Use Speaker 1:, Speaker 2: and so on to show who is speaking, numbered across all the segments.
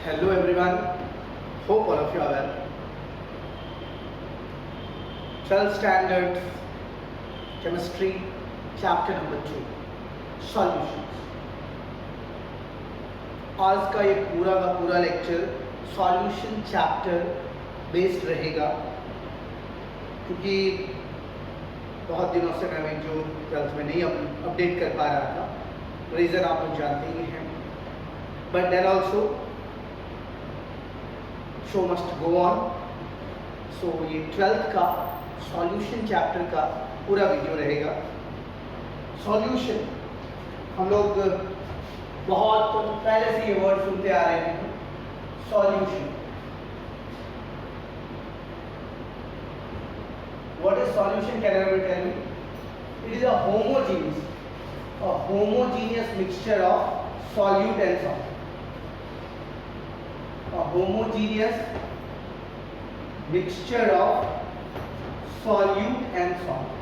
Speaker 1: Hello everyone, hope all of you are well. 12th standard chemistry chapter number 2 solutions. आज का ये पूरा का पूरा लेक्चर सॉल्यूशन चैप्टर बेस्ड रहेगा, क्योंकि बहुत दिनों से मैं जो 12th में नहीं अपडेट कर पा रहा था, रीज़न आप लोग जानते ही हैं, but then also show must go on. So ये 12th का सॉल्यूशन चैप्टर का पूरा वीडियो रहेगा. सॉल्यूशन हम लोग बहुत पहले से ये वर्ड सुनते आ रहे हैं, solution. What is solution? Can anyone tell me? It is a homogeneous mixture of solute and solvent. A homogeneous mixture of solute and solvent.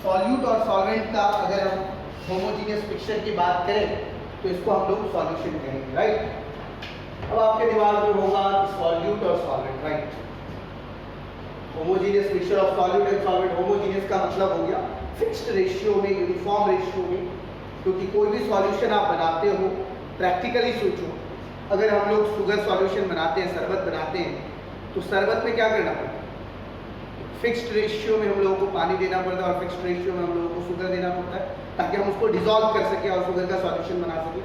Speaker 1: Solute और सॉल्वेंट का अगर हम होमोजीनियस मिक्सचर की बात करें तो इसको हम लोग सॉल्यूशन कहेंगे, राइट. अब आपके दिमाग में होगा सॉल्यूट और solvent, right. Homogeneous mixture of solute and solvent. Homogeneous का मतलब हो गया फिक्स्ड रेशियो में, यूनिफॉर्म रेशियो में. क्योंकि कोई भी सॉल्यूशन आप बनाते हो, प्रैक्टिकली सोचो, अगर हम लोग शुगर सॉल्यूशन बनाते हैं, शरबत बनाते हैं, तो शरबत में क्या करना पड़ता है? फिक्स्ड रेशियो में हम लोगों को पानी देना पड़ता है और फिक्स्ड रेशियो में हम लोगों को शुगर देना पड़ता है, ताकि हम उसको डिसॉल्व कर सकें और शुगर का सॉल्यूशन बना सकें.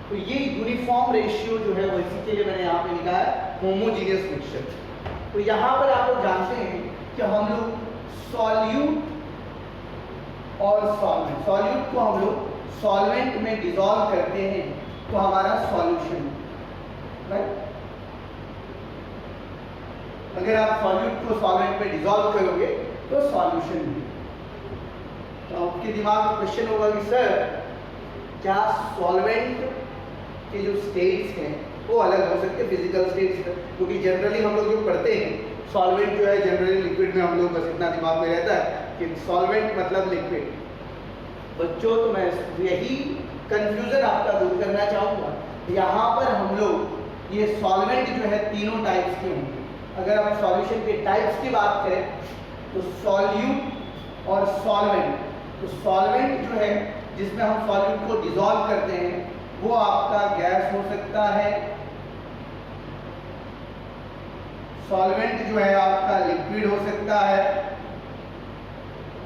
Speaker 1: तो ये यूनिफॉर्म रेशियो जो है वो इसी के लिए मैंने यहाँ पे लिखा है होमोजीनियस मिक्सचर. तो यहाँ पर आप लोग जानते हैं कि हम लोग सॉल्यूट और सॉल्वेंट, सॉल्यूट को हम लोग सॉल्वेंट में डिसॉल्व करते हैं तो हमारा सॉल्यूशन, राइट. अगर आप सॉल्यूट को सॉल्वेंट में डिसॉल्व करोगे तो सॉल्यूशन. तो आपके दिमाग में क्वेश्चन होगा कि सर क्या सॉल्वेंट के जो स्टेट्स हैं वो अलग हो सकते हैं फिजिकल स्टेट्स? क्योंकि जनरली हम लोग जो पढ़ते हैं सॉल्वेंट जो है जनरली लिक्विड में, हम लोग बस इतना दिमाग में रहता है कि सॉल्वेंट मतलब लिक्विड. बच्चों तो मैं यही कंफ्यूजन आपका दूर करना चाहूँगा. यहाँ पर हम लोग ये सॉल्वेंट जो है तीनों टाइप्स के होंगे. अगर हम सॉल्यूशन के टाइप्स की बात करें तो सॉल्यूट और सॉल्वेंट. तो सॉल्वेंट जो है जिसमें हम सॉल्यूट को डिसॉल्व करते हैं वो आपका गैस हो सकता है. सॉल्वेंट जो है आपका लिक्विड हो सकता है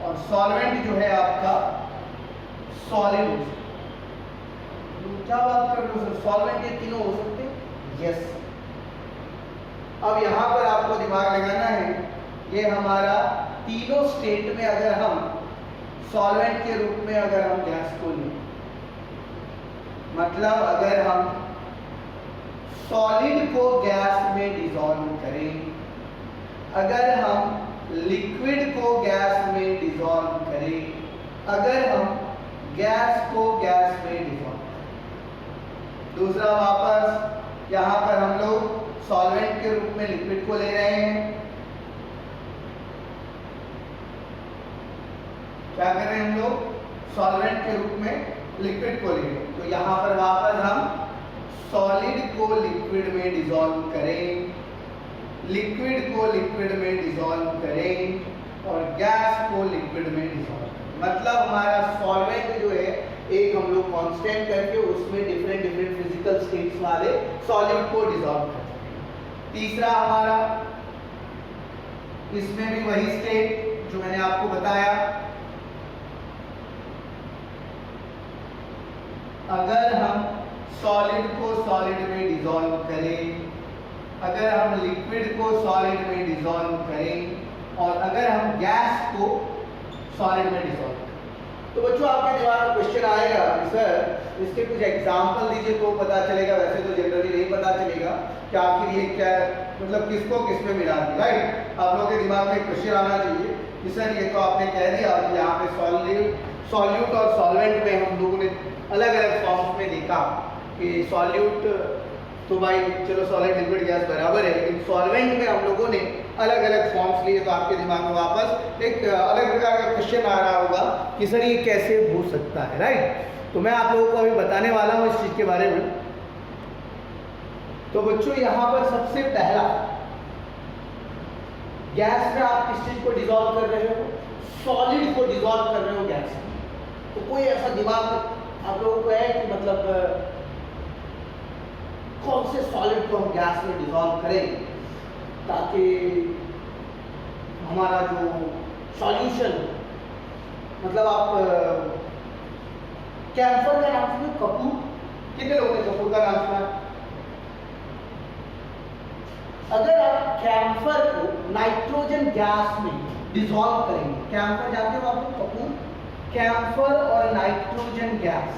Speaker 1: और सॉल्वेंट जो है आपका सॉलिड हो सकता है. तो क्या बात कर रहे हो सर, सॉल्वेंट ये तीनों हो सकते हैं? यस. अब यहाँ पर आपको दिमाग लगाना है, ये हमारा तीनों स्टेट में अगर हम सॉल्वेंट के रूप में अगर हम गैस को लें, मतलब अगर हम सॉलिड को गैस में डिसॉल्व करें, अगर हम लिक्विड को गैस में डिसॉल्व करें, अगर हम गैस को गैस में डिसॉल्व करें. दूसरा वापस यहाँ पर हम लोग सॉल्वेंट के रूप में लिक्विड को ले रहे हैं. क्या कर रहे हैं हम लोग? सॉल्वेंट के रूप में लिक्विड को ले रहे हैं. तो यहाँ पर वापस हम सॉलिड को लिक्विड में डिसॉल्व करें, लिक्विड को लिक्विड में डिसॉल्व करें और गैस को लिक्विड में डिसॉल्व करें. मतलब हमारा सॉल्वेंट जो है एक हम लोग कांस्टेंट करके उसमें डिफरेंट फिजिकल स्टेट्स वाले सॉलिड को डिसॉल्व करते हैं. तीसरा हमारा, इसमें भी वही स्टेट जो मैंने आपको बताया, अगर हम सॉलिड को सॉलिड में डिसॉल्व करें, अगर हम लिक्विड को सॉलिड में डिसॉल्व करें और अगर हम गैस को सॉलिड में डिसॉल्व करें. तो बच्चों आपके दिमाग में क्वेश्चन आएगा कि सर इसके कुछ एग्जाम्पल दीजिए तो पता चलेगा. वैसे तो जनरली नहीं पता चलेगा कि आखिर ये क्या है, मतलब किसको किस में मिला दी, राइट. आप लोगों के दिमाग में क्वेश्चन आना चाहिए कि सर ये तो आपने कह दिया कि यहाँ पे सॉल्यूट और सॉल्वेंट में हम लोगों ने अलग अलग फॉर्म्स में देखा कि सॉल्यूट तो भाई चलो सॉलिड लिक्विड गैस बराबर है, लेकिन सॉल्वेंट में हम लोगों ने अलग अलग फॉर्म्स लिए, तो आपके दिमाग में वापस एक अलग प्रकार का क्वेश्चन आ रहा होगा कि सर ये कैसे हो सकता है, राइट। तो मैं आप लोगों को अभी बताने वाला हूँ इस चीज़ के बारे में। तो बच्चों यहाँ पर सबसे पहला, गैस में आप किस चीज़ को डिजॉल्व कर रहे हो? सॉलिड को डिजॉल्व कर रहे हो गैस में। तो कोई ऐसा दिमाग आप लोगों को है कि मतलब कौन से सॉलिड को हम गैस में डिजॉल्व करें ताकि हमारा जो सॉल्यूशन, मतलब आप कैम्फर का नाम सुना? कपूर, कितने लोगों ने कपूर का नाम सुना? अगर आप कैम्फर को नाइट्रोजन गैस में डिजॉल्व करेंगे, कैम्फर जानते हो आप लोग, कपूर, कैम्फर और नाइट्रोजन गैस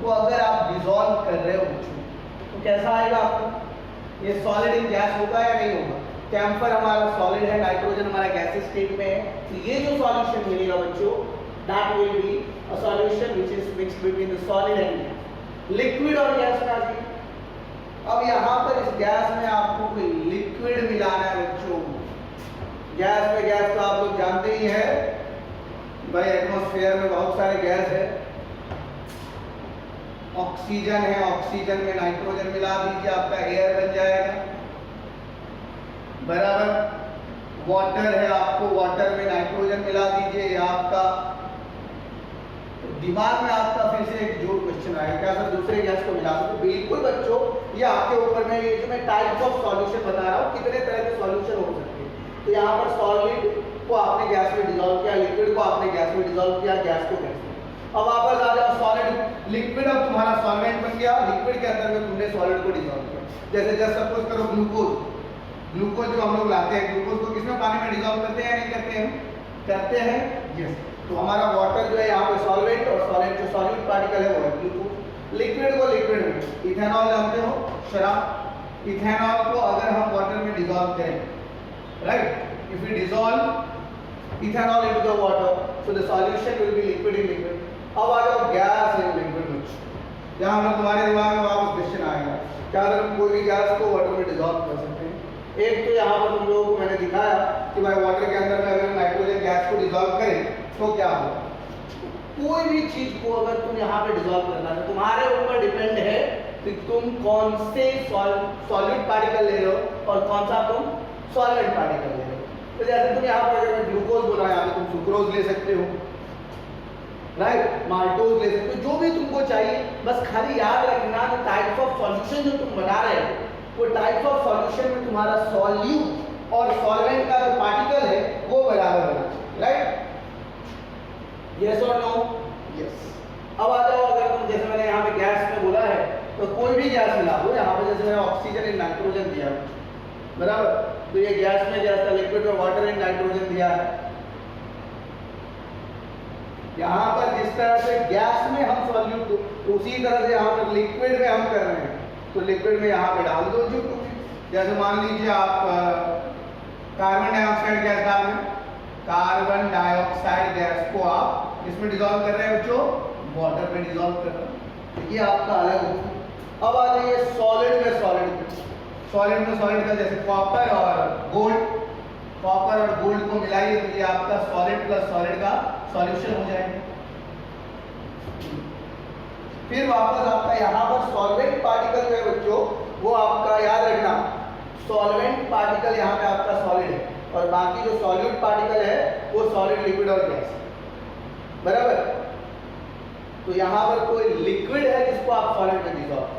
Speaker 1: को अगर आप डिजॉल्व कर रहे हो तो कैसा आएगा आपको? ये सॉलिड इन गैस होगा या नहीं होगा? कैम्फर हमारा सॉलिड है, नाइट्रोजन हमारा गैस स्टेट में है, तो ये जो सॉल्यूशन मिलेगा बच्चों, that will be a solution which is mixed between the solid and gas. Liquid और गैस का जी। अब यहाँ पर इस गैस में आपको कोई लिक्विड मिलाना है बच्चों। गैस में गैस तो आप लोग जानते ही है भाई, एटमॉस्फेयर में बहुत सारे गैस है। ऑक्सीजन है, ऑक्सीजन में नाइट्रोजन मिला दीजिए, आपका एयर बन जाएगा, बराबर। वाटर है, आपको वाटर में नाइट्रोजन मिला दीजिए, ये आपका। दिमाग में आपका फिर से एक जोर क्वेश्चन आएगा, क्या सर दूसरे गैस को मिला सकते? बिल्कुल बच्चों, ये आपके ऊपर में, ये जो मैं टाइप्स ऑफ सॉल्यूशन बता रहा हूँ, कितने तरह के सॉल्यूशन हो सकते हैं। तो यहाँ पर सॉलिड को आपने गैस में डिजॉल्व किया, लिक्विड को आपने गैस में डिजॉल्व किया, गैस को गैस में। अब वापस आ जाओ सॉलिड, लिक्विड अब तुम्हारा सॉल्वेंट बन गया, लिक्विड के अंदर में तुमने सॉलिड को डिजॉल्व किया। जैसे जस्ट सपोज करो ग्लूकोज, ग्लूकोज जो हम लोग लाते हैं, ग्लूकोज को किसमें पानी में डिजॉल्व करते हैं या नहीं करते हैं? करते हैं, यस। तो हमारा वाटर जो है यहाँ पे सॉल्वेंट, और सॉलिड जो सॉल्यूट पार्टिकल है वो है ग्लूकोज। लिक्विड को लिक्विड में, इथेनॉल जानते हो, शराब, इथेनॉल को अगर हम वाटर में डिजॉल्व करें, right, if you dissolve ethanol into the water, so the solution will be liquid in liquid. अब आ जाओ गैस इन लिक्विड। यहाँ पर तुम्हारे दिमाग में वापस क्वेश्चन आएगा, क्या अगर हम कोई भी गैस को वाटर में डिजॉल्व कर सकते हैं? एक तो यहाँ पर तुम लोगों को मैंने दिखाया कि भाई वाटर के अंदर में अगर नाइट्रोजन गैस को डिजॉल्व करें तो क्या होगा। कोई भी चीज को अगर तुम यहाँ पे डिजॉल्व करना है, तुम्हारे ऊपर डिपेंड है कि तुम कौन से सॉलिड पार्टिकल ले रहे हो और कौन सा तुम सॉलिड पार्टिकल ले रहे हो। तो जैसे तुम यहाँ पर अगर ग्लूकोज बोला, यहाँ पे तुम सुक्रोज ले सकते हो, राइट, माल्टोज ले सकते हो, जो भी तुमको चाहिए। बस खाली याद रखना कि टाइप्स ऑफ सॉल्यूशन जो तुम बना रहे हो, वो टाइप्स ऑफ सॉल्यूशन में तुम्हारा सॉल्यूट और सॉल्वेंट का जो पार्टिकल है वो बराबर होना चाहिए, राइट। यस और नो? यस। अब आ जाओ, अगर तुम जैसे मैंने यहाँ पे गैस में बोला है, तो कोई भी गैस मिला दो। यहाँ पे जैसे मैंने ऑक्सीजन इन नाइट्रोजन दिया, बराबर, तो ये गैस में गैस था, लिक्विड में वाटर इन नाइट्रोजन दिया है। यहाँ पर जिस तरह से गैस में हम सॉल्यूट, उसी तरह से यहाँ पर लिक्विड में हम कर रहे हैं, तो लिक्विड में यहाँ पे डाल दो जो कुछ। जैसे मान लीजिए आप कार्बन डाइऑक्साइड गैस डाल रहे हैं, कार्बन डाइऑक्साइड गैस को आप इसमें डिजॉल्व कर रहे हैं बच्चों, वाटर में डिजॉल्व कर रहे हैं, तो ये आपका अलग होगा। अब आ जाइए सॉलिड में, सॉलिड में सॉलिड का जैसे कॉपर और गोल्ड, कॉपर और गोल्ड को मिलाइए तो ये आपका सॉलिड प्लस सॉलिड का सॉल्यूशन हो जाएगा। फिर वापस आपका यहाँ पर सॉल्वेंट पार्टिकल जो है बच्चों, वो आपका याद रखना, सॉल्वेंट पार्टिकल यहाँ पे आपका सॉलिड है, और बाकी जो सॉल्यूट पार्टिकल है वो सॉलिड, लिक्विड और गैस, बराबर। तो यहाँ पर कोई लिक्विड है जिसको आप सॉलिड में डिसॉल्व करो।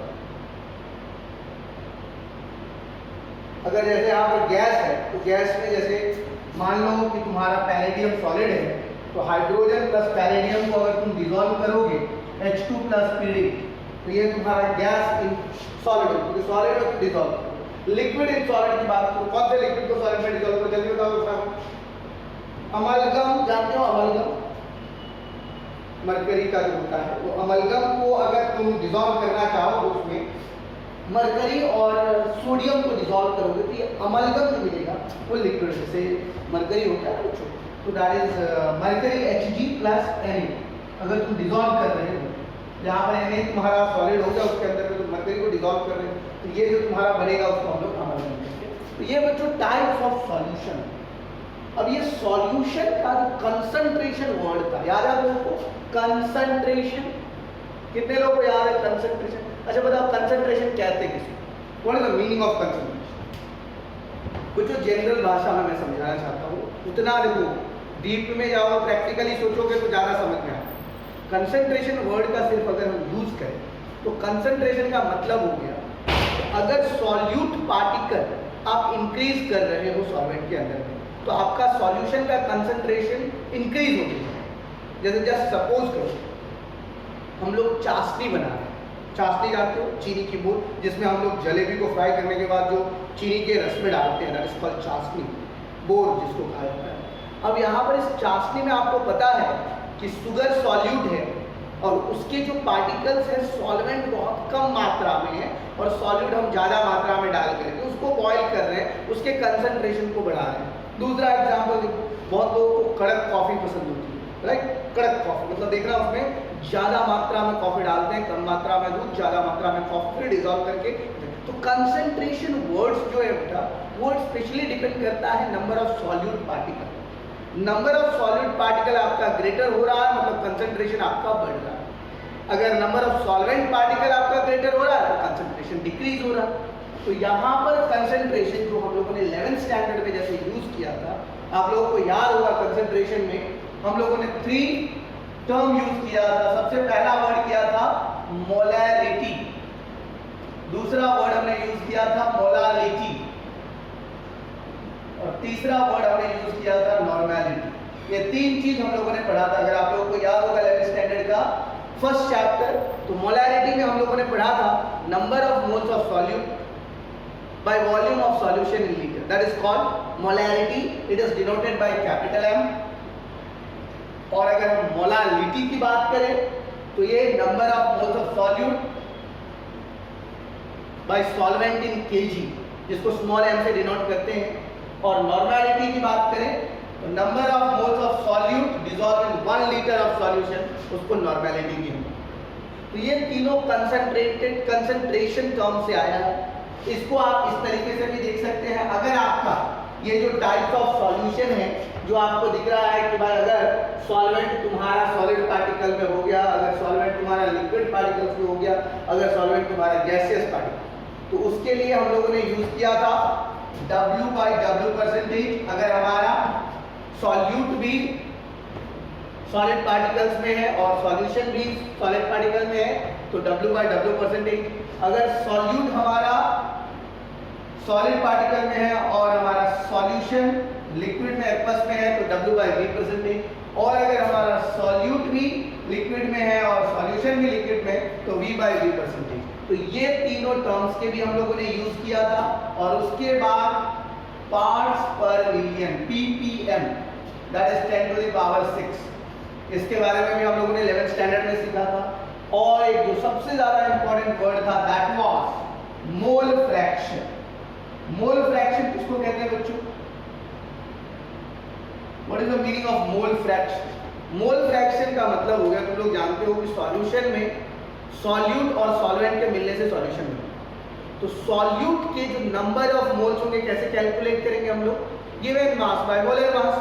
Speaker 1: अगर जैसे यहाँ पर गैस है, तो गैस में जैसे मान लो कि तुम्हारा पैलेडियम सॉलिड है, तो हाइड्रोजन प्लस पैलेडियम को अगर तुम डिसॉल्व करोगे H2 प्लस Pd, तो ये तुम्हारा गैस इन सॉलिड, क्योंकि सॉलिड में डिसॉल्व करो। लिक्विड इन सॉलिड की बात करो, कौन से लिक्विड को सॉलिड में डिसॉल्व करो, जल्दी बताओ उसका। अमलगम जानते हो, अमलगम मरकरी का जो होता है, वो अमलगम को अगर तुम डिसॉल्व करना चाहो तो उसमें मरकरी और सोडियम को डिसॉल्व करोगे तो ये अमलगम जो मिलेगा वो लिक्विड, जैसे मरकरी होता है बच्चों, तो that is mercury Hg plus Na। अगर तुम डिसॉल्व कर रहे हो, यहाँ पर Na तुम्हारा सॉलिड होगा, उसके अंदर में तुम मरकरी को डिसॉल्व कर रहे हो, तो ये जो तुम्हारा बनेगा उसको हम लोग अमलगम कहते हैं। तो ये बच्चों टाइप्स ऑफ सॉल्यूशन। अब ये सॉल्यूशन का जो कंसंट्रेशन कंसंट्रेशन वर्ड था, याद है आप लोगों को? कंसंट्रेशन, कितने लोगों को याद है कंसंट्रेशन? अच्छा बताओ कंसंट्रेशन कहते हैं किसको? What is the meaning of concentration? कुछ जो जनरल भाषा में मैं समझाना चाहता हूँ, उतना देखो डीप में जाओ, प्रैक्टिकली सोचोगे तो ज़्यादा समझ में आएगा। कंसंट्रेशन वर्ड का सिर्फ अगर हम यूज करें तो कंसंट्रेशन का मतलब हो गया अगर सॉल्यूट पार्टिकल आप इंक्रीज कर रहे हो सॉल्वेंट के अंदर में, तो आपका सॉल्यूशन का कंसंट्रेशन इंक्रीज हो गया। जैसे जस्ट सपोज करो हम लोग चाशनी बना रहे हैं, चाशनी जानते हो, चीनी की बूंद जिसमें हम लोग जलेबी को फ्राई करने के बाद जो चीनी के रस में डालते हैं, दैट इज कॉल्ड चाशनी, बोर जिसको कहा जाता है। अब यहाँ पर इस चाशनी में आपको पता है कि शुगर सॉल्यूट है और उसके जो पार्टिकल्स हैं सॉल्वेंट बहुत कम मात्रा में है और सॉल्यूट हम ज़्यादा मात्रा में डाल करके उसको बॉईल कर रहे हैं, उसके कंसंट्रेशन को बढ़ा रहे हैं। दूसरा एग्जाम्पल देखो, बहुत लोगों को कड़क कॉफ़ी पसंद होती है, राइट? कड़क कॉफ़ी मतलब देखना उसमें ज़्यादा मात्रा में कॉफ़ी डालते हैं, कम मात्रा में दूध, ज़्यादा मात्रा में कॉफ़ी डिजॉल्व करके। तो कंसंट्रेशन वर्ड्स जो है बेटा वो स्पेशली डिपेंड करता है number of solute particle. Number of solute particle आपका ग्रेटर हो रहा है मतलब कंसंट्रेशन आपका बढ़ रहा है। अगर नंबर ऑफ सॉल्वेंट पार्टिकल आपका ग्रेटर हो रहा है तो कंसंट्रेशन डिक्रीज हो रहा है। तो यहाँ पर कंसंट्रेशन जो हम लोगों ने 11th स्टैंडर्ड में जैसे यूज किया था, आप लोगों को याद होगा कंसंट्रेशन में हम लोगों ने 3 टर्म यूज किया था। सबसे पहला वर्ड किया था मोलैरिटी, दूसरा वर्ड हमने यूज किया था मोलालिटी और तीसरा वर्ड हमने यूज किया था नॉर्मेलिटी। ये 3 चीज हम लोगों ने पढ़ा था। अगर आप लोगों को याद होगा 11th स्टैंडर्ड का फर्स्ट चैप्टर, तो मोलैरिटी में हम लोगों ने पढ़ा था number of moles of solute by volume of solution in liter, that is called molarity. It is denoted by capital M. और अगर हम मोलालिटी की बात करें तो ये number of moles of solute by solvent in KG, जिसको small m से डिनोट करते हैं। और नॉर्मेलिटी की बात करें तो number of moles of solute dissolve in 1 litre of solution, उसको नॉर्मेलिटी की। तो ये तीनों कंसंट्रेशन टर्म से आया है। इसको आप इस तरीके से भी देख सकते हैं। अगर आपका ये जो टाइप्स ऑफ सॉल्यूशन है जो आपको दिख रहा है कि भाई अगर सॉल्वेंट तुम्हारा सॉलिड पार्टिकल में हो गया, अगर सॉल्वेंट तुम्हारा लिक्विड पार्टिकल्स में हो गया, अगर सॉल्वेंट तुम्हारा गैसियस पार्टिकल, तो उसके लिए हम लोगों ने यूज किया था W/W परसेंटेज। अगर हमारा सॉल्यूट भी सॉलिड पार्टिकल्स में है और सॉल्यूशन भी सॉलिड पार्टिकल में है तो W/W परसेंटेज। अगर सॉल्यूट हमारा सॉलिड पार्टिकल में है और हमारा सॉल्यूशन लिक्विड में एक्वस में है तो W/V परसेंटेज। और अगर हमारा सॉल्यूट भी लिक्विड में है और सॉल्यूशन भी लिक्विड में तो V/V परसेंटेज। तो ये तीनों टर्म्स के भी हम लोगों ने यूज किया था। और उसके बाद पार्ट्स पर million ppm, that is 10 to the power 6, इसके बारे में भी हम लोगों ने 11th स्टैंडर्ड में सीखा था। और एक जो सबसे ज्यादा इंपॉर्टेंट वर्ड था that was mole fraction. Mole fraction किसको कहते हैं बच्चों? What is the meaning of mole fraction? Mole fraction का मतलब हो गया, तुम लोग जानते हो कि सॉल्यूशन में सॉल्यूट और सॉल्वेंट के मिलने से सॉल्यूशन बनता है। तो सॉल्यूट के जो नंबर ऑफ मोल्स होंगे कैसे कैलकुलेट करेंगे हम लोग? Given mass by molar mass.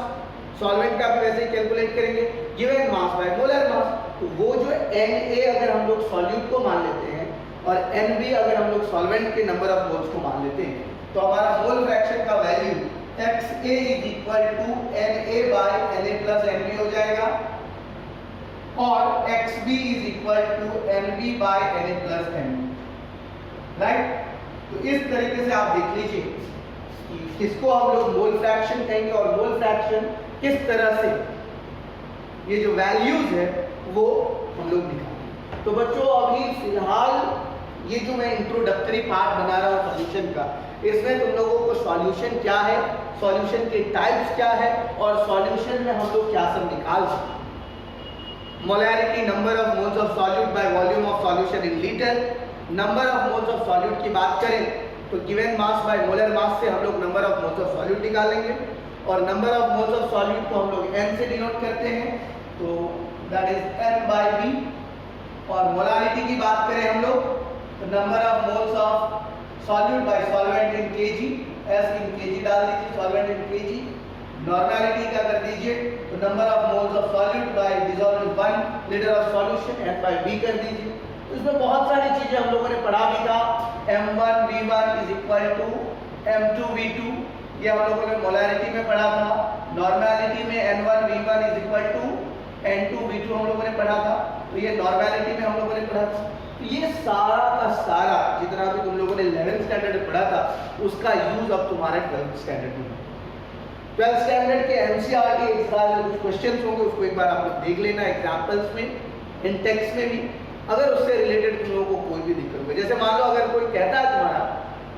Speaker 1: Solvent का भी वैसे ही कैलकुलेट करेंगे, given mass by molar mass. तो वो जो Na अगर हम लोग सॉल्यूट को मान लेते हैं और Nb अगर हम लोग सॉल्वेंट के नंबर ऑफ मोल्स को मान लेते हैं तो हमारा मोल फ्रैक्शन का value XA is equal to Na by Na plus Nb हो जाएगा और XB is equal to Nb by Na plus Nb, right? तो इस तरीके से आप देख लीजिए कि किसको हम लोग मोल फ्रैक्शन कहेंगे और मोल फ्रैक्शन किस तरह से ये जो वैल्यूज है वो हम लोग दिखाएंगे। तो बच्चों अभी फिलहाल ये जो मैं इंट्रोडक्टरी पार्ट बना रहा हूँ सॉल्यूशन का, इसमें तुम लोगों को सॉल्यूशन क्या है, सॉल्यूशन के टाइप्स क्या है और सॉल्यूशन में हम लोग क्या सब निकाल सकते हैं। Molarity, number of moles of solute by volume of solution in litre. Number of moles of solute की बात करें तो given mass by molar mass से हम लोग number of moles of solute निकालेंगे और number of moles of solute को हम लोग n से डिनोट करते हैं, तो दैट इज n/V। और मोलारिटी की बात करें हम लोग तो number of moles of solute by solvent in kg, S in kg डाल दीजिए, सॉल्वेंट इन kg। नॉर्मेलिटी का कर दीजिए तो number of moles of solute by dissolving 1 litre of solution n by v कर दीजिए। तो इसमें बहुत सारी चीजें हम लोगों ने पढ़ा भी था। m1v1 is equal to m2v2, ये हम लोगों ने मोलैरिटी में पढ़ा था। नॉर्मैलिटी में n1v1 is equal to n2v2 हम लोगों ने पढ़ा था। तो ये नॉर्मैलिटी में हम लोगों ने पढ़ा था। तो ये सारा का सारा जितना भी तुम लोगों ने 11th स्टैंडर्ड में पढ़ा था उसका यूज अब तुम्हारे 12th स्टैंडर्ड में। 12th स्टैंडर्ड के एनसीईआरटी एक्सरसाइज में कुछ क्वेश्चंस होंगे, उसको एक बार आप लोग देख लेना एग्जांपल्स में, इन टेक्स्ट में भी। अगर उससे रिलेटेड तुम लोगों को कोई भी दिक्कत हो, जैसे मान लो अगर कोई कहता है तुम्हारा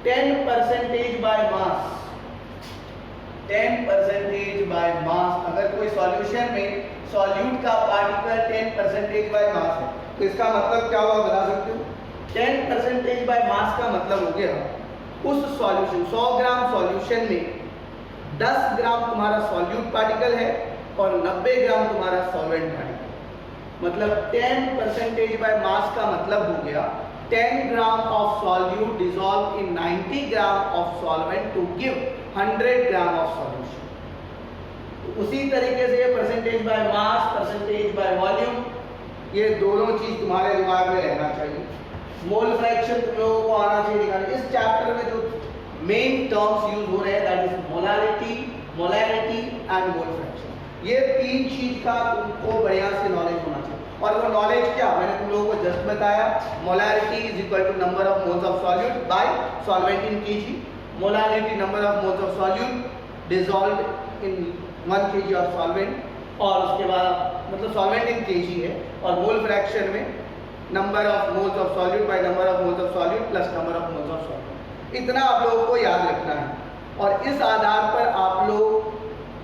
Speaker 1: 10% बाय मास, 10% बाय मास, अगर कोई सॉल्यूशन में सॉल्यूट का पार्टिकल 10% बाय मास है तो इसका मतलब क्या होगा बता सकते हो? 10% बाय मास का मतलब हो गया उस सॉल्यूशन 100 ग्राम सॉल्यूशन में 10 ग्राम तुम्हारा सॉल्यूट पार्टिकल है और 90 ग्राम तुम्हारा सॉल्वेंट पार्टिकल। मतलब 10% बाय मास का मतलब हो गया 10 gram of solute dissolve in 90 gram of solvent to give 100 gram of solution. उसी तरीके से percentage by mass, percentage by volume, ये दोनों चीज तुम्हारे दिमाग में रहना चाहिए। मोल फ्रैक्शन तुम लोगों को आना चाहिए निकालने। इस चैप्टर में जो मेन टर्म्स यूज हो रहे हैं that is molarity, molarity and mole fraction. ये तीन चीज का तुमको बढ़िया से नॉलेज होना चाहिए। और वो नॉलेज क्या मैंने तुम लोगों को जस्ट बताया, molarity is equal to number of moles of solute by solvent in KG, molarity number of moles of solute dissolved in 1 kg of solvent, और उसके बाद मतलब सॉल्वेंट इन केजी है, और मोल फ्रैक्शन में number of moles of solute by number of moles of solute plus number of moles of solvent. इतना आप लोगों को याद रखना है। और इस आधार पर आप लोग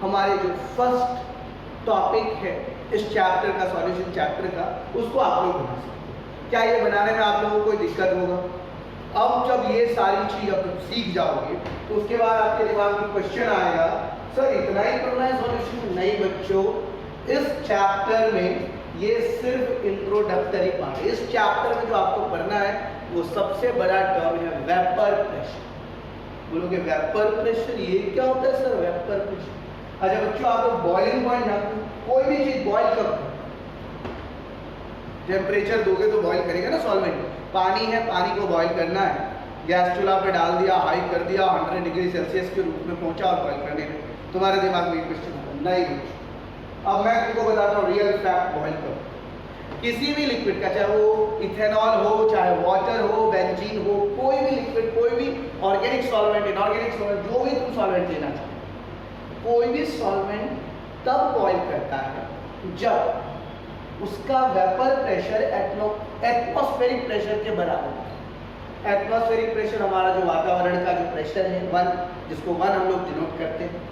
Speaker 1: हमारे जो फर्स्ट टॉपिक है इस चैप्टर का, सॉल्यूशन चैप्टर का, उसको आप लोग बना सकते हैं। क्या ये बनाने में आप लोगों को कोई दिक्कत होगा? अब जब ये सारी चीज आप सीख जाओगे तो उसके बाद आपके दिमाग में क्वेश्चन आएगा, सर इतना ही पढ़ना है सॉल्यूशन? नहीं बच्चों, इस चैप्टर में ये सिर्फ इंट्रोडक्टरी पार्ट है। इस चैप्टर में जो आपको पढ़ना है वो सबसे बड़ा टर्म है वेपर प्रेशर। बोलोगे वेपर प्रेशर, ये क्या होता है सर वेपर प्रेशर? अच्छा बच्चों, आप लोग बॉइलिंग पॉइंट जानते हो? कोई भी चीज बॉइल कब, टेम्परेचर दोगे तो बॉइल करेगा ना सॉल्वेंट। पानी है, पानी को बॉइल करना है, गैस चूल्हा पे डाल दिया, हाई कर दिया, 100 डिग्री सेल्सियस के रूप में पहुंचा और बॉइल करने में। तुम्हारे दिमाग में क्वेश्चन आता नहीं कुछ। अब मैं तुमको बताता हूँ रियल फैक्ट बॉइल करो। किसी भी लिक्विड का, चाहे वो इथेनॉल हो, चाहे वाटर हो, बेंजीन हो, कोई भी लिक्विड, कोई भी ऑर्गेनिक सॉल्वेंट, इनऑर्गेनिक सॉल्वेंट, जो भी तुम सॉल्वेंट लेना चाहो, कोई भी सॉल्वेंट तब बॉइल करता है जब उसका वेपर प्रेशर एटमॉस्फेरिक प्रेशर के बराबर है। एटमॉस्फेरिक प्रेशर हमारा जो वातावरण का जो प्रेशर है 1, जिसको 1 हम लोग डिनोट करते हैं।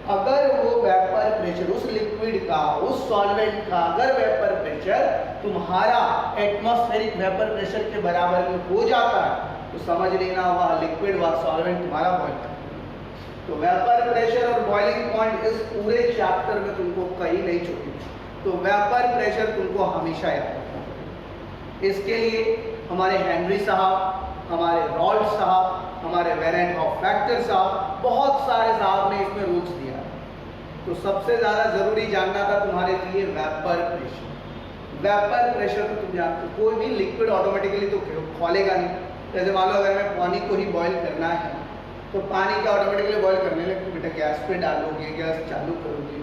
Speaker 1: अगर वो वेपर प्रेशर उस लिक्विड का, उस सॉल्वेंट का अगर वेपर प्रेशर तुम्हारा एटमॉस्फेरिक वेपर प्रेशर के बराबर में हो जाता है तो समझ लेना वह लिक्विड, वह सॉल्वेंट तुम्हारा बॉइल करता है। तो वेपर प्रेशर और बॉइलिंग पॉइंट इस पूरे चैप्टर में तुमको कहीं नहीं छोड़ी। तो वेपर प्रेशर तुमको हमेशा याद रखना है। इसके लिए हमारे हेनरी साहब, हमारे रॉल्ट साहब, हमारे वेरेंट ऑफ फैक्टर साहब, बहुत सारे साहब ने इसमें रूल्स दिया है। तो सबसे ज़्यादा ज़रूरी जानना था तुम्हारे लिए वेपर प्रेशर। वेपर प्रेशर तो तुम जानते हो, कोई भी लिक्विड ऑटोमेटिकली तो खोलेगा नहीं। जैसे मान लो अगर मैं पानी को ही बॉईल करना है तो पानी क्या ऑटोमेटिकली बॉईल करने लगे, बेटा गैस पे डालोगे, गैस चालू करोगे,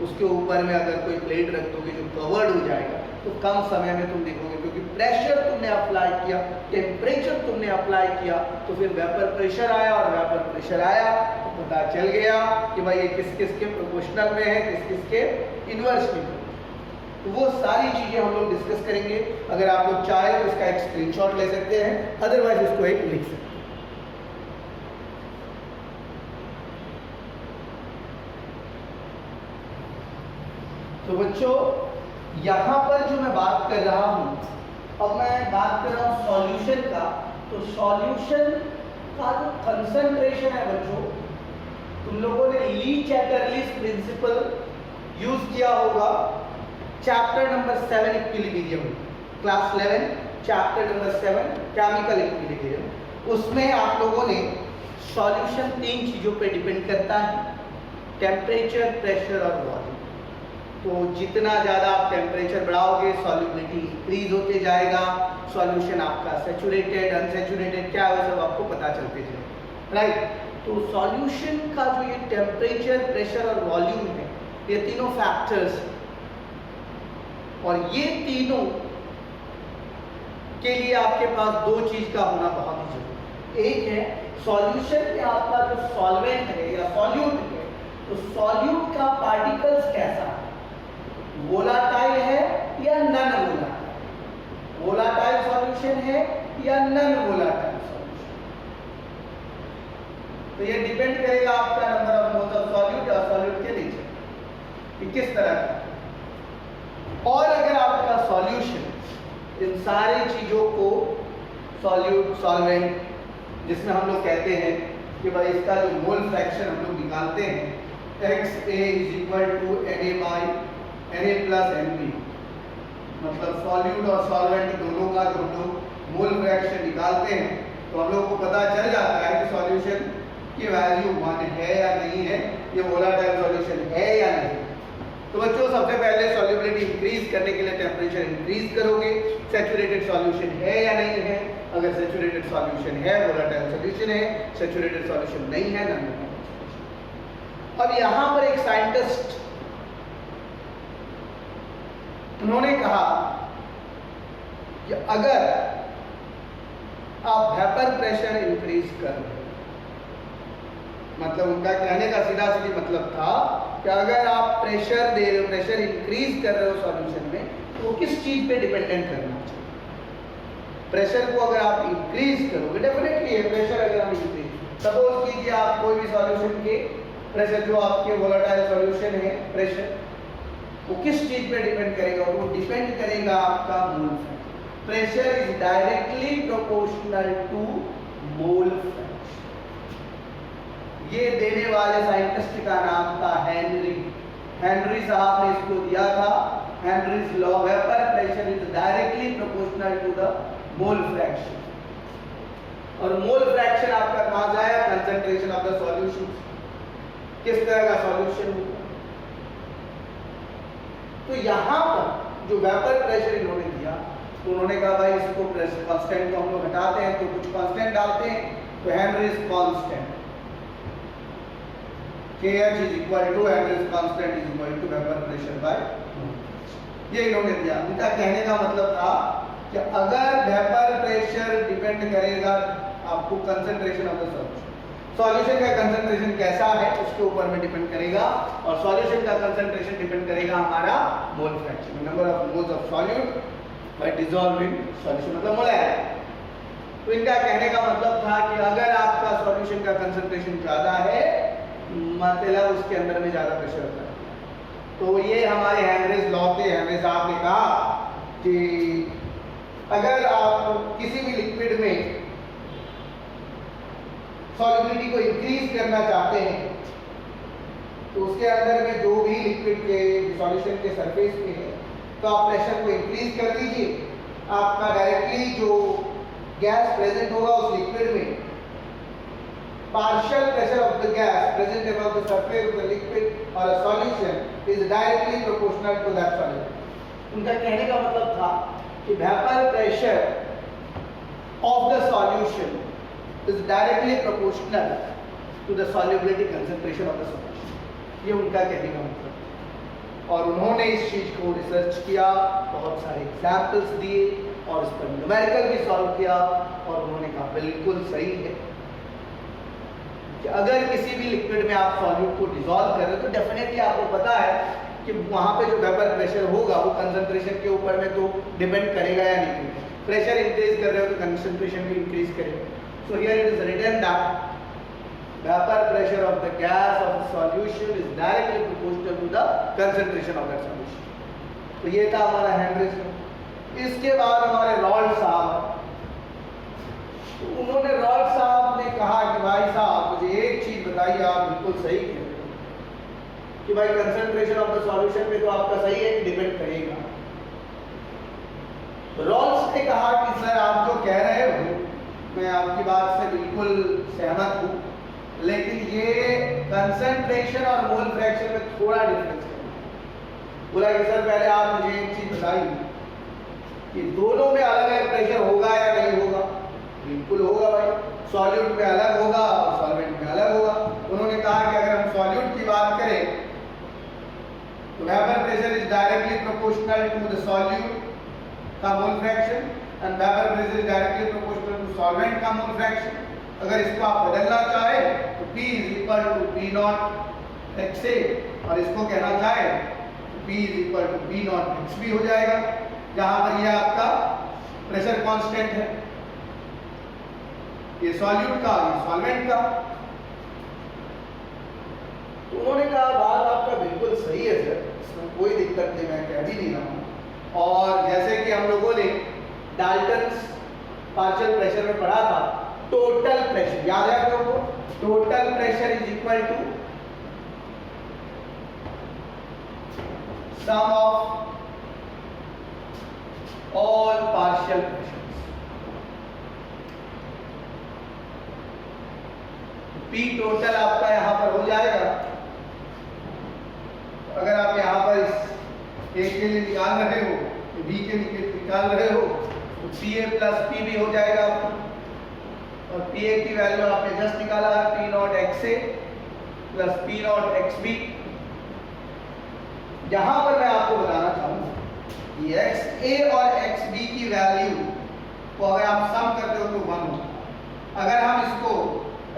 Speaker 1: उसके ऊपर में अगर कोई प्लेट रख दोगे जो कवर्ड हो जाएगा तो कम समय में तुम देखोगे, क्योंकि प्रेशर तुमने अप्लाई किया, टेम्परेचर तुमने अप्लाई किया, तो फिर वेपर प्रेशर आया, और वेपर प्रेशर आया तो पता चल गया कि भाई ये किस किस के प्रोपोर्शनल में है, किस किस के इनवर्स में। तो वो सारी चीजें हम लोग डिस्कस करेंगे। अगर आप लोग चाहे तो इसका एक स्क्रीनशॉट ले सकते हैं, अदरवाइज इसको एक लिख सकते हैं। तो बच्चों यहाँ पर जो मैं बात कर रहा हूँ, अब मैं बात कर रहा हूँ सॉल्यूशन का। तो सॉल्यूशन का जो कंसंट्रेशन है बच्चों, तुम लोगों ने ली चैटरलीज प्रिंसिपल यूज किया होगा chapter number 7 equilibrium, class 11 chapter number 7 chemical equilibrium. उसमें आप लोगों ने सॉल्यूशन 3 चीजों पे डिपेंड करता है, टेम्परेचर, प्रेशर और वॉल्यूम। तो जितना ज़्यादा आप टेम्परेचर बढ़ाओगे सॉल्युबिलिटी इंक्रीज होते जाएगा, सॉल्यूशन आपका सेचुरेटेड अनसेचुरेटेड क्या है सब आपको पता चलते जाएगा, राइट। तो सॉल्यूशन का जो ये टेम्परेचर, प्रेशर और वॉल्यूम है, ये तीनों फैक्टर्स, और ये तीनों के लिए आपके पास दो चीज का होना बहुत ही जरूरी है। एक है सॉल्यूशन में आपका जो सॉल्वेंट है या सॉल्यूट है, तो सॉल्यूट का पार्टिकल्स कैसा है, वोलाटाइल है या नॉन वोलाटाइल, वोलाटाइल सॉल्यूशन है या नॉन वोलाटाइल सॉल्यूशन। तो ये डिपेंड करेगा आपका number of moles of solute और सॉल्यूट के नेचर कि किस तरह का। और अगर आपका सॉल्यूशन इन सारी चीजों को सॉल्यूट, सॉल्वेंट, जिसमें हम लोग कहते हैं कि भाई इसका जो मोल फ्रैक्शन हम लोग निकालते हैं XA = NA + NB, मतलब सॉल्यूट और सॉल्वेंट दोनों का जो हम लोग मोल फ्रैक्शन निकालते हैं तो हम लोग को पता चल जाता है कि सॉल्यूशन की वैल्यू 1 है या नहीं है, ये वोलाटाइल सॉल्यूशन है या नहीं। तो बच्चों सबसे पहले सॉल्युबिलिटी इंक्रीज करने के लिए टेम्परेचर इंक्रीज करोगे, सैचुरेटेड सॉल्यूशन है या नहीं है, अगर सैचुरेटेड सॉल्यूशन है वोलाटाइल सॉल्यूशन है, सैचुरेटेड सॉल्यूशन नहीं है नॉन वोलाटाइल सॉल्यूशन। अब यहां पर एक साइंटिस्ट उन्होंने कहा कि अगर आप वेपर प्रेशर इंक्रीज कर रहे हो, मतलब उनका कहने का सीधा सीधी मतलब था कि अगर आप प्रेशर दे रहे हो, प्रेशर इंक्रीज कर रहे हो सॉल्यूशन में, तो किस चीज पे डिपेंडेंट करना चाहिए। प्रेशर को अगर आप इंक्रीज करोगे, डेफिनेटली है प्रेशर अगर हम इंक्रीज, सपोज कीजिए आप कोई भी सॉल्यूशन के प्रेशर, जो आपके वोलेटाइल सॉल्यूशन है प्रेशर, वो किस चीज पे डिपेंड करेगा, वो डिपेंड करेगा आपका mole fraction. Pressure is directly proportional to mole fraction. ये देने वाले साइंटिस्ट का नाम था हेनरी। हेनरी साहब ने इसको दिया था, Henry's law, vapour pressure is directly proportional to the mole fraction. और मोल फ्रैक्शन आपका कहां से आया, कंसंट्रेशन ऑफ द सॉल्यूशन, किस तरह का सॉल्यूशन होगा। तो यहां पर जो वेपर प्रेशर इन्होंने दिया, तो उन्होंने कहा भाई इसको प्रेशर कांस्टेंट को हम लोग हटाते हैं, तो कुछ कांस्टेंट डालते हैं, तो Henrys constant KH = Henry's constant = vapour pressure by, ये इन्होंने दिया। उनका कहने का मतलब था कि अगर वेपर प्रेशर डिपेंड करेगा आपको कंसंट्रेशन ऑफ द सॉल्यूशन का कंसंट्रेशन कैसा है उसके ऊपर में डिपेंड करेगा, और सॉल्यूशन का कंसंट्रेशन डिपेंड करेगा हमारा mole fraction, number of moles of solute by dissolving solution, मतलब मोलैर। तो इनका कहने का मतलब था कि अगर आपका सॉल्यूशन का कंसंट्रेशन ज्यादा है, मतलब उसके अंदर में ज्यादा प्रेशर होता है। तो ये हमारे हेनरीज लॉ थे। हेनरी साहब ने कहा कि अगर आप किसी भी लिक्विड में सॉल्युबिलिटी को इंक्रीज करना चाहते हैं, तो उसके अंदर में जो भी लिक्विड के सॉल्यूशन के सरफेस पे है, तो आप प्रेशर को इंक्रीज कर दीजिए। आपका डायरेक्टली जो गैस प्रेजेंट होगा उस लिक्विड में, partial pressure of the gas present above the surface of the liquid or a solution is directly proportional to that solution। उनका कहने का मतलब था कि vapor pressure of the solution is directly proportional to the solubility concentration of the solution। ये उनका कहने का मतलब। और उन्होंने इस चीज को रिसर्च किया, बहुत सारे एग्जाम्पल्स दिए और इस पर न्यूमेरिकल भी सॉल्व किया, और उन्होंने कहा बिल्कुल सही है कि अगर किसी भी लिक्विड में आप सॉल्यूट को डिसॉल्व कर रहे हो, तो डेफिनेटली आपको पता है कि वहां पे जो वेपर प्रेशर होगा वो कंसंट्रेशन के ऊपर में तो डिपेंड करेगा या नहीं। प्रेशर इंक्रीज कर रहे हो तो कंसंट्रेशन भी इंक्रीज करेगा। So here it is written that vapour pressure of the gas of the solution is directly proportional to the concentration of that solution. तो ये था हमारा हेनरीज लॉ। इसके बाद हमारे रॉल्ट साहब, तो उन्होंने रॉल्ट साहब ने कहा कि भाई साहब मुझे एक चीज बताइए, आप बिल्कुल सही कह रहे हो कि भाई कंसंट्रेशन ऑफ द सॉल्यूशन पे तो आपका सही है कि डिपेंड करेगा। रॉल्स ने कहा कि सर आप जो कह रहे हो मैं आपकी बात से बिल्कुल सहमत हूँ, लेकिन ये कंसंट्रेशन और मोल फ्रैक्शन में थोड़ा डिफरेंस है। बोला कि सर पहले आप मुझे एक चीज बताइए कि दोनों में अलग अलग प्रेशर होगा या नहीं होगा। बिल्कुल होगा भाई, सॉल्यूट में अलग होगा और सॉल्वेंट में अलग होगा। उन्होंने कहा कि अगर हम सॉल्यूट की बात करें तो vapour pressure is directly proportional to the solute का mole fraction and vapour pressure is directly proportional to solvent का मोल फ्रैक्शन। अगर इसको आप बदलना चाहें तो P is equal to P naught XA और इसको कहना चाहें तो P is equal to P naught XB हो जाएगा, जहां पर ये आपका प्रेशर कांस्टेंट है, ये सॉल्यूट का, ये सॉल्वेंट का। तो उन्होंने कहा बात आपका बिल्कुल सही है सर, इसमें कोई दिक्कत नहीं, मैं कह भी नहीं रहा हूं। और जैसे कि हम लोगों ने डाल्टन्स पार्शियल प्रेशर में पढ़ा था, टोटल प्रेशर याद है आप लोगों को, total pressure is equal to sum of all partial pressures. P total आपका यहां पर हो जाएगा, अगर आप यहां पर इस एक के लिए निकाल रहे हो, B के लिए निकाल रहे हो तो PA प्लस PB हो जाएगा आपका, और PA की वैल्यू आपने जस्ट निकाला है P naught XA plus P naught XB। यहां पर मैं आपको बताना चाहूंगा कि XA और XB की वैल्यू को अगर आप सम करते हो तो 1 होगा। अगर हम इसको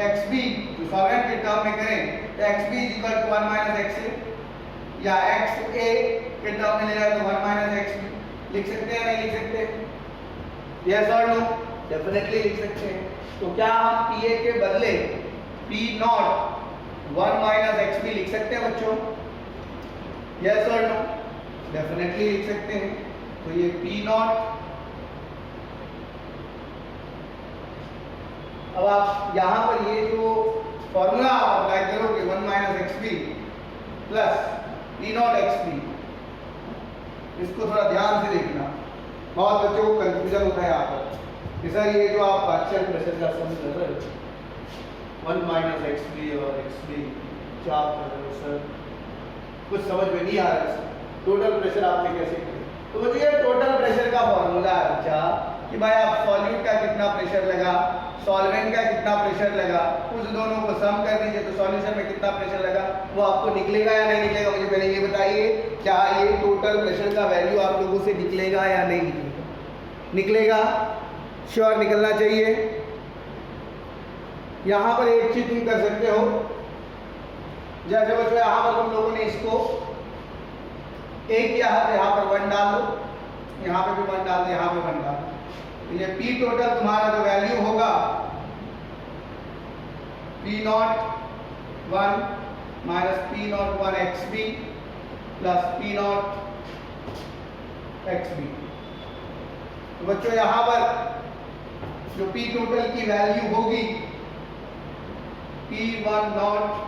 Speaker 1: XB जो सॉल्वेंट के टर्म में करें तो XB is equal to 1 minus XA, या XA के टर्म में ले जाए तो 1 माइनस XB लिख सकते हैं नहीं लिख सकते? यस और नो? डेफिनेटली लिख सकते हैं। तो क्या हम PA के बदले P नॉट 1 माइनस XB लिख सकते हैं बच्चों? यस और नो? डेफिनेटली लिख सकते हैं। तो ये P नॉट, अब आप यहां पर ये जो फॉर्मूला आप अप्लाई करोगे 1 minus XB plus P naught XB, इसको थोड़ा ध्यान से देखना, बहुत बच्चों को कंफ्यूजन होता है यहाँ पर कि सर ये जो आप पार्शियल प्रेशर का सम कर रहे हो 1 माइनस XB और XB क्या कर रहे हो सर, कुछ समझ में नहीं आ रहा है, टोटल प्रेशर आपने कैसे किया? तो मुझे ये टोटल प्रेशर का फॉर्मूला है बच्चा कि भाई आप सॉल्यूट का कितना प्रेशर लगा, सॉल्वेंट का कितना प्रेशर लगा, उस दोनों को सम कर दीजिए तो सॉल्यूशन में कितना प्रेशर लगा वो आपको निकलेगा या नहीं निकलेगा। मुझे पहले ये बताइए, क्या ये टोटल प्रेशर का वैल्यू आप लोगों से निकलेगा या नहीं निकलेगा? निकलेगा, श्योर निकलना चाहिए। यहां पर एक चीज तुम कर सकते हो, जैसे बच्चों यहां पर तुम लोगों ने इसको एक किया है तो यहां पर 1 डाल दो, यहां पे भी 1 डाल दो, यहां पे 1 डाल दो, तो ये P टोटल तुम्हारा जो वैल्यू होगा P not 1 minus P not 1 XB plus P naught XB। तो बच्चों यहां पर जो P टोटल की वैल्यू होगी P1 नॉट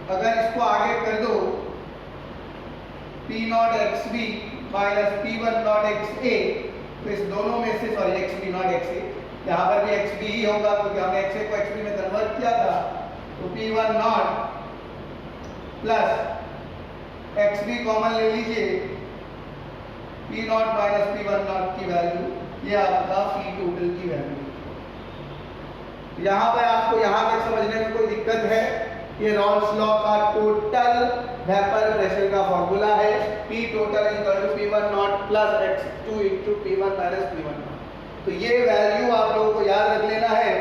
Speaker 1: अगर इसको आगे कर दो P naught XB minus P1 naught XA, तो इस दोनों में से सॉरी XB नॉट XA, यहाँ पर भी XB ही होगा क्योंकि हमने XA को XB में कन्वर्ट किया था, तो P1 naught plus XB common ले लीजिए, P not minus P1 not की वैल्यू, ये आपका P टोटल की वैल्यू। यहाँ पर आपको यहाँ तक समझने में कोई दिक्कत है? ये रॉल्स लॉ का टोटल वेपर प्रेशर का फॉर्मूला है, P total equal to P1 naught plus X2 into P1 minus P1 naught. तो ये वैल्यू आप लोगों को याद रख लेना है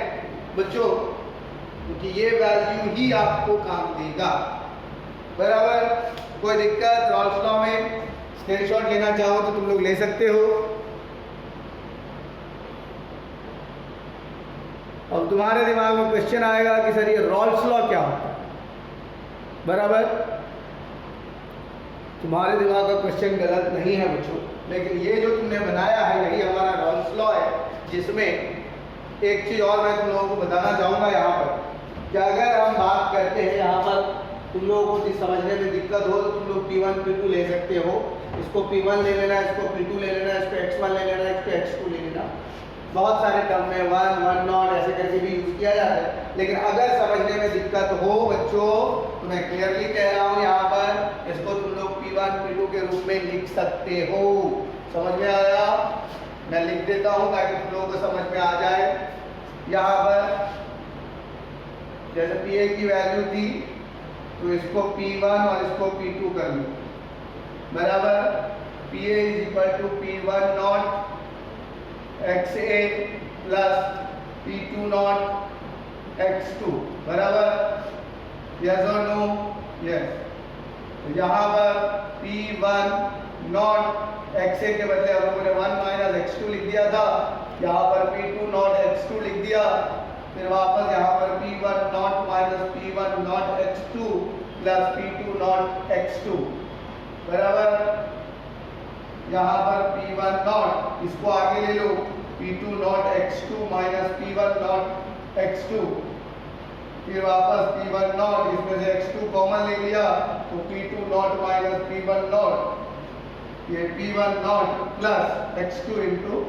Speaker 1: बच्चों, क्योंकि ये वैल्यू ही आपको काम देगा, बराबर? कोई दिक्कत? रॉल्स लॉ में स्क्रीनशॉट लेना चाहो तो तुम लोग ले सकते हो। अब तुम्हारे दिमाग में क्वेश्चन आएगा कि सर ये रॉल्स लॉ क्या होता है, बराबर? तुम्हारे दिमाग का क्वेश्चन गलत नहीं है बच्चों, लेकिन ये जो तुमने बनाया है यही हमारा रॉल्स लॉ है, जिसमें एक चीज और मैं तुम लोगों को बताना चाहूंगा यहाँ पर कि अगर हम बात करते हैं यहाँ पर तुम लोगों को चीज समझने में दिक्कत हो तो तुम लोग P1 P2 ले सकते हो, इसको P1 ले लेना, इसको P2 ले लेना, इसको X1 ले लेना, इसको X2 ले लेना। बहुत सारे टर्म में 1, 1 नॉट ऐसे करके भी यूज किया जाता है, लेकिन अगर समझने में दिक्कत हो बच्चों तो मैं क्लियरली कह रहा हूँ यहाँ पर इसको तुम लोग P1 P2 के रूप में लिख सकते हो। समझ में आया? मैं लिख देता हूँ ताकि तुम लोगों को समझ में आ जाए। यहाँ पर जैसे PA की वैल्यू थी तो इसको P1 और इसको P2 कर लो, बराबर। PA is equal to P1 naught XA plus P2 naught X2, बराबर। यस और नो? यस। तो यहाँ पर P1 नॉट XA के बदले हम लोगों ने 1 माइनस X2 लिख दिया था, यहाँ पर P2 नॉट X2 लिख दिया, फिर वापस यहाँ पर P1 not minus P1 not X2 plus P2 naught X2, बराबर। यहाँ पर P1 नॉट इसको आगे ले लो, P2 naught X2 minus P1 not X2, फिर वापस P1 नॉट इसमें से X2 कॉमन ले लिया तो P2 not minus P1 not, ये P1 naught plus X2 into,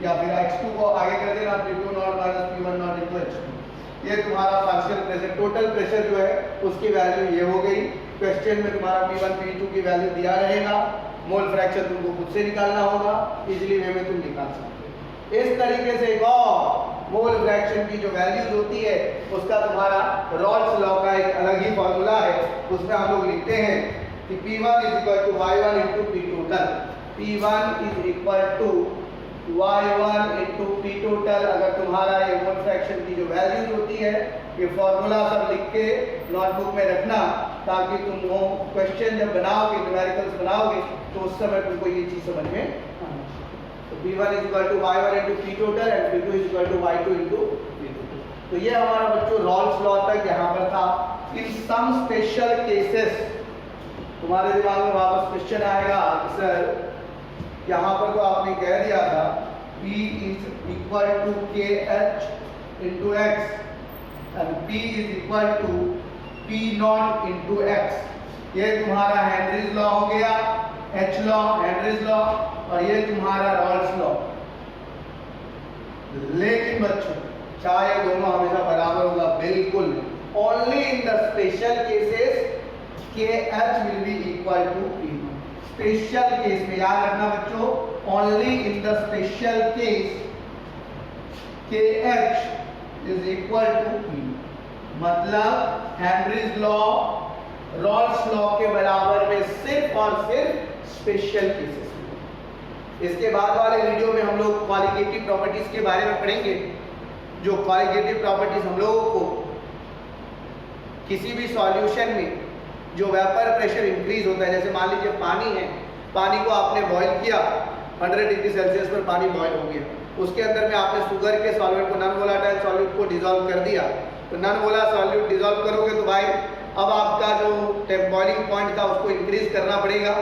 Speaker 1: या फिर X2 को आगे कर देना P2 not minus P1 not into X2। ये तुम्हारा पार्शियल प्रेशर, टोटल प्रेशर जो है उसकी वैल्यू ये हो गई। क्वेश्चन में तुम्हारा P1 P2 की वैल्यू दिया रहेगा, मोल फ्रैक्शन तुमको खुद से निकालना होगा, इजीली वे में तुम निकाल सकते हो। इस तरीके से एक और मोल फ्रैक्शन की जो वैल्यूज होती है उसका तुम्हारा रॉल्स लॉ का एक अलग ही फॉर्मूला है, उसमें हम लोग लिखते हैं कि P1 is equal to Y1 into P total. P1 is equal to Y1 into P total. अगर तुम्हारा ये मोल फ्रैक्शन की जो वैल्यूज होती है ये फॉर्मूला सब लिख के नोटबुक में रखना, ताकि तुम वो क्वेश्चन जब बनाओगे, न्यूमेरिकल्स बनाओगे तो उस समय तुमको ये चीज समझ में आना। तो P1 is equal to Y1 into P total and P2 is equal to Y2 into P total. तो ये हमारा बच्चों रॉल्स लॉ तक यहाँ पर था। इन सम स्पेशल केसेस तुम्हारे दिमाग में वापस क्वेश्चन आएगा, सर यहाँ पर तो आपने कह दिया था P is equal to KH into X and P is equal to P naught into X। ये तुम्हारा हेनरीज लॉ हो गया, H लॉ, हेनरीज लॉ, और ये तुम्हारा रॉल्स लॉ। लेकिन बच्चों चाहे दोनों हमेशा बराबर होगा? बिल्कुल। Only in the special cases KH will be equal to P। Special case में याद रखना बच्चों, only in the special case KH is equal to P। मतलब हेनरीज लॉ, रॉल्स लॉ के बराबर में सिर्फ और सिर्फ स्पेशल केसेस में। इसके बाद वाले वीडियो में हम लोग क्वालिटेटिव प्रॉपर्टीज के बारे में पढ़ेंगे। जो क्वालिटेटिव प्रॉपर्टीज हम लोगों को किसी भी सॉल्यूशन में जो वेपर प्रेशर इंक्रीज होता है, जैसे मान लीजिए पानी है, पानी को आपने बॉईल किया, 100 डिग्री सेल्सियस पर पानी बॉईल हो गया, उसके अंदर में आपने शुगर के सॉल्वेंट को, नॉन वोलेटाइल सॉल्यूट को डिसॉल्व कर दिया। तो नॉन वोला सॉल्यूट डिसॉल्व करोगे तो भाई अब आपका जो बॉइलिंग पॉइंट था उसको इंक्रीज करना पड़ेगा,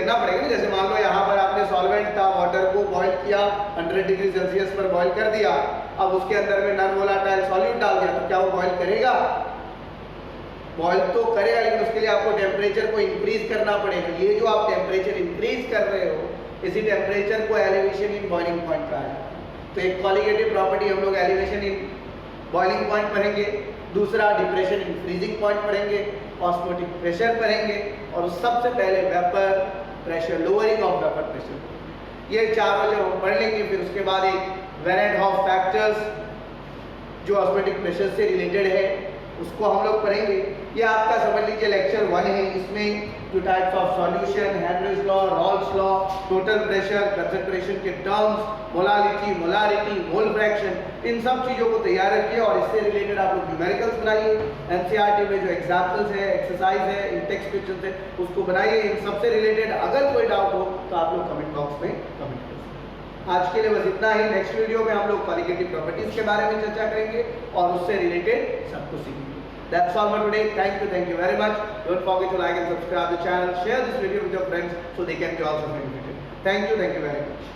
Speaker 1: ना। जैसे मान लो यहाँ पर आपने सॉल्वेंट था, वाटर को बॉईल किया, 100 डिग्री सेल्सियस पर बॉईल कर दिया, अब उसके अंदर में नॉन वोलेटाइल सॉल्यूट डाल दिया, तो क्या वो बॉईल करेगा? बॉईल तो करेगा, लेकिन उसके लिए आपको टेम्परेचर को इंक्रीज करना पड़ेगा। ये जो आप टेम्परेचर इंक्रीज कर रहे हो, इसी टेम्परेचर को एलिवेशन इन बॉइलिंग पॉइंट कहा है। तो एक क्वालिटेटिव प्रॉपर्टी हम लोग एलिवेशन इन बॉइलिंग पॉइंट पढ़ेंगे, दूसरा डिप्रेशन इन फ्रीजिंग पॉइंट पढ़ेंगे, ऑस्मोटिक प्रेशर पढ़ेंगे, और सबसे पहले vapour pressure, lowering of vapour pressure. ये चारों जब हम पढ़ लेंगे, फिर उसके बाद एक वेरिएंट ऑफ फैक्टर्स जो ऑस्मोटिक प्रेशर से रिलेटेड है उसको हम लोग पढ़ेंगे। ये आपका समझ लीजिए लेक्चर 1 है। इसमें जो types of solution, Henry's law, Raoult's law, total pressure, concentration के terms, molality, molarity, mole fraction, इन सब चीज़ों को तैयार रखिए और इससे रिलेटेड आप लोग न्यूमेरिकल्स बनाइए। एनसीईआरटी में जो एग्जाम्पल्स है, एक्सरसाइज है, इंटेक्स्ट क्वेश्चन है, उसको बनाइए। इन सबसे रिलेटेड अगर कोई डाउट हो तो आप लोग कमेंट बॉक्स में कमेंट करें। आज के लिए बस इतना ही। नेक्स्ट वीडियो में हम लोग क्वालिटेटिव प्रॉपर्टीज के बारे में चर्चा करेंगे और उससे रिलेटेड सब कुछ सीखेंगे। That's all for today. Thank you very much. Don't forget to like and subscribe the channel. Share this video with your friends so they can be also benefited. Thank you very much.